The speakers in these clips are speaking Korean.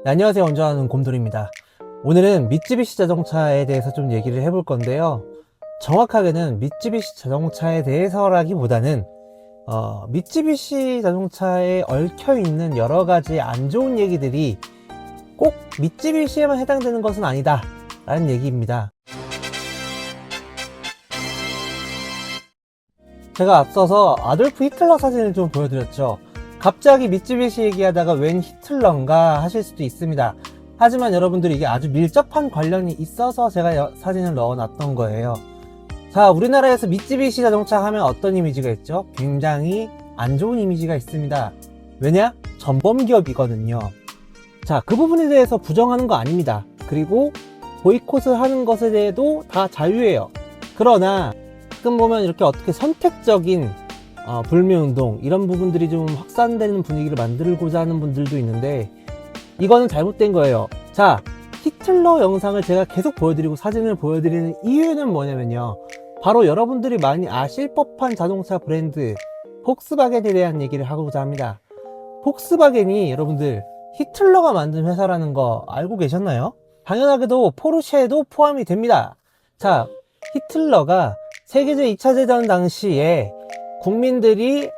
네, 안녕하세요. 운전하는 곰돌이입니다. 오늘은 미쯔비시 자동차에 대해서 좀 얘기를 해볼 건데요. 정확하게는 미쯔비시 자동차에 대해서라기보다는 미쯔비시 자동차에 얽혀있는 여러가지 안 좋은 얘기들이 꼭 미쯔비시에만 해당되는 것은 아니다 라는 얘기입니다. 제가 앞서서 아돌프 히틀러 사진을 좀 보여드렸죠. 갑자기 미쯔비시 얘기하다가 웬 히틀러인가 하실 수도 있습니다. 하지만 여러분들이 이게 아주 밀접한 관련이 있어서 제가 사진을 넣어놨던 거예요. 자, 우리나라에서 미쯔비시 자동차 하면 어떤 이미지가 있죠? 굉장히 안 좋은 이미지가 있습니다. 왜냐? 전범기업이거든요. 자, 그 부분에 대해서 부정하는 거 아닙니다. 그리고 보이콧을 하는 것에 대해도 다 자유예요. 그러나 가끔 보면 이렇게 어떻게 선택적인 불매운동 이런 부분들이 좀 확산되는 분위기를 만들고자 하는 분들도 있는데 이거는 잘못된 거예요. 자, 히틀러 영상을 제가 계속 보여드리고 사진을 보여드리는 이유는 뭐냐면요, 바로 여러분들이 많이 아실 법한 자동차 브랜드 폭스바겐에 대한 얘기를 하고자 합니다. 폭스바겐이 여러분들 히틀러가 만든 회사라는 거 알고 계셨나요? 당연하게도 포르쉐에도 포함이 됩니다. 자, 히틀러가 세계제 2차 대전 당시에 국민들이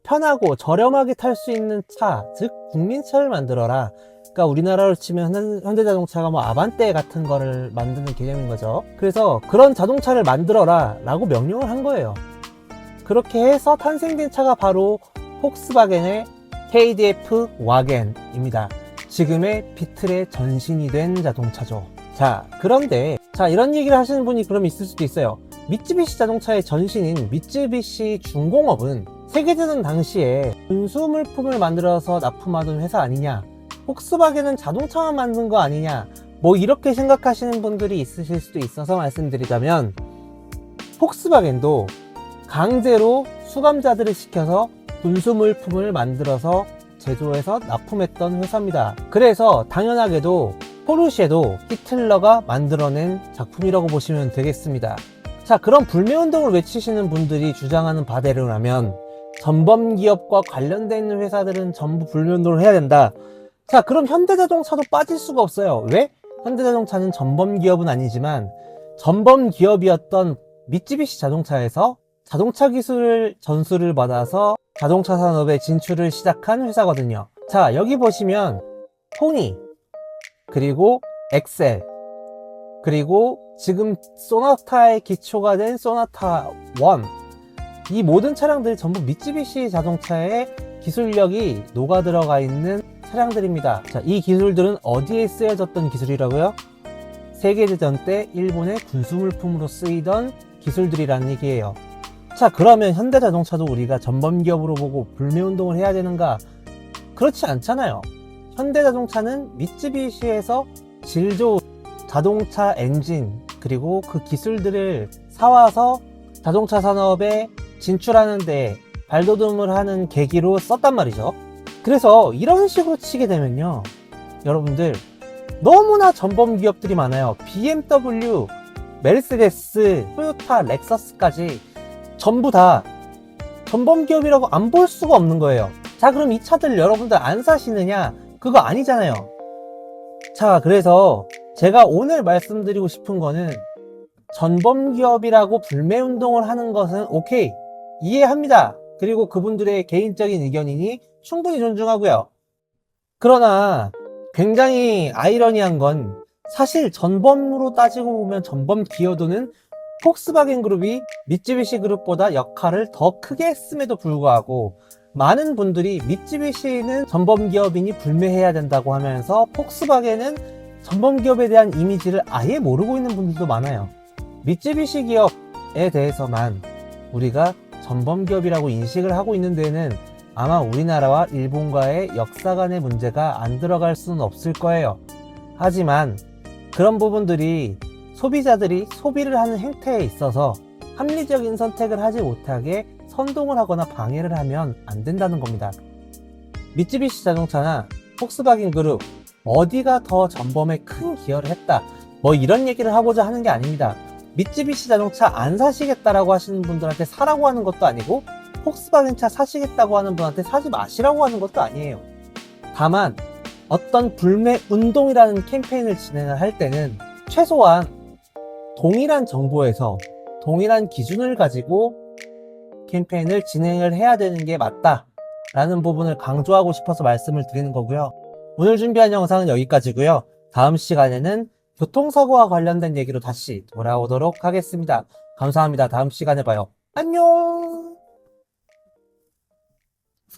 편하고 저렴하게 탈 수 있는 차, 즉 국민차를 만들어라. 그러니까 우리나라로 치면 현대자동차가 뭐 아반떼 같은 거를 만드는 개념인 거죠. 그래서 그런 자동차를 만들어라 라고 명령을 한 거예요. 그렇게 해서 탄생된 차가 바로 폭스바겐의 KDF 와겐입니다. 지금의 비틀의 전신이 된 자동차죠. 자, 그런데 이런 얘기를 하시는 분이 그럼 있을 수도 있어요. 미쯔비시 자동차의 전신인 미쯔비시 중공업은 세계대전 당시에 군수물품을 만들어서 납품하던 회사 아니냐, 폭스바겐은 자동차만 만든 거 아니냐, 뭐 이렇게 생각하시는 분들이 있으실 수도 있어서 말씀드리자면, 폭스바겐도 강제로 수감자들을 시켜서 군수물품을 만들어서 제조해서 납품했던 회사입니다. 그래서 당연하게도 포르쉐도 히틀러가 만들어낸 작품이라고 보시면 되겠습니다. 자, 그럼 불매운동을 외치시는 분들이 주장하는 바대로라면 전범기업과 관련되어 있는 회사들은 전부 불매운동을 해야 된다. 자, 그럼 현대자동차도 빠질 수가 없어요. 왜? 현대자동차는 전범기업은 아니지만 전범기업이었던 미쯔비시 자동차에서 자동차 기술 전수를 받아서 자동차 산업에 진출을 시작한 회사거든요. 자, 여기 보시면 포니, 그리고 엑셀, 그리고 지금 소나타의 기초가 된 소나타 1, 이 모든 차량들이 전부 미쯔비시 자동차의 기술력이 녹아 들어가 있는 차량들입니다. 자, 이 기술들은 어디에 쓰여졌던 기술이라고요? 세계대전 때 일본의 군수물품으로 쓰이던 기술들이라는 얘기예요. 자, 그러면 현대자동차도 우리가 전범기업으로 보고 불매운동을 해야 되는가? 그렇지 않잖아요. 현대자동차는 미쯔비시에서 질 좋은 자동차 엔진 그리고 그 기술들을 사와서 자동차 산업에 진출하는 데 발돋움을 하는 계기로 썼단 말이죠. 그래서 이런 식으로 치게 되면요, 여러분들 너무나 전범 기업들이 많아요. BMW, 메르세데스, 토요타, 렉서스까지 전부 다 전범 기업이라고 안 볼 수가 없는 거예요. 자, 그럼 이 차들 여러분들 안 사시느냐? 그거 아니잖아요. 자, 그래서 제가 오늘 말씀드리고 싶은 거는, 전범기업이라고 불매운동을 하는 것은 오케이, 이해합니다. 그리고 그분들의 개인적인 의견이니 충분히 존중하고요. 그러나 굉장히 아이러니한 건, 사실 전범으로 따지고 보면 전범 기여도는 폭스바겐 그룹이 미쯔비시 그룹보다 역할을 더 크게 했음에도 불구하고 많은 분들이 미쯔비시는 전범기업이니 불매해야 된다고 하면서 폭스바겐은 전범기업에 대한 이미지를 아예 모르고 있는 분들도 많아요. 미쯔비시 기업에 대해서만 우리가 전범기업이라고 인식을 하고 있는 데는 아마 우리나라와 일본과의 역사 간의 문제가 안 들어갈 수는 없을 거예요. 하지만 그런 부분들이 소비자들이 소비를 하는 행태에 있어서 합리적인 선택을 하지 못하게 선동을 하거나 방해를 하면 안 된다는 겁니다. 미쯔비시 자동차나 폭스바겐 그룹 어디가 더 전범에 큰 기여를 했다, 뭐 이런 얘기를 하고자 하는 게 아닙니다. 미쯔비시 자동차 안 사시겠다라고 하시는 분들한테 사라고 하는 것도 아니고, 폭스바겐 차 사시겠다고 하는 분한테 사지 마시라고 하는 것도 아니에요. 다만 어떤 불매 운동이라는 캠페인을 진행을 할 때는 최소한 동일한 정보에서 동일한 기준을 가지고 캠페인을 진행을 해야 되는 게 맞다라는 부분을 강조하고 싶어서 말씀을 드리는 거고요. 오늘 준비한 영상은 여기까지고요. 다음 시간에는 교통사고와 관련된 얘기로 다시 돌아오도록 하겠습니다. 감사합니다. 다음 시간에 봐요. 안녕!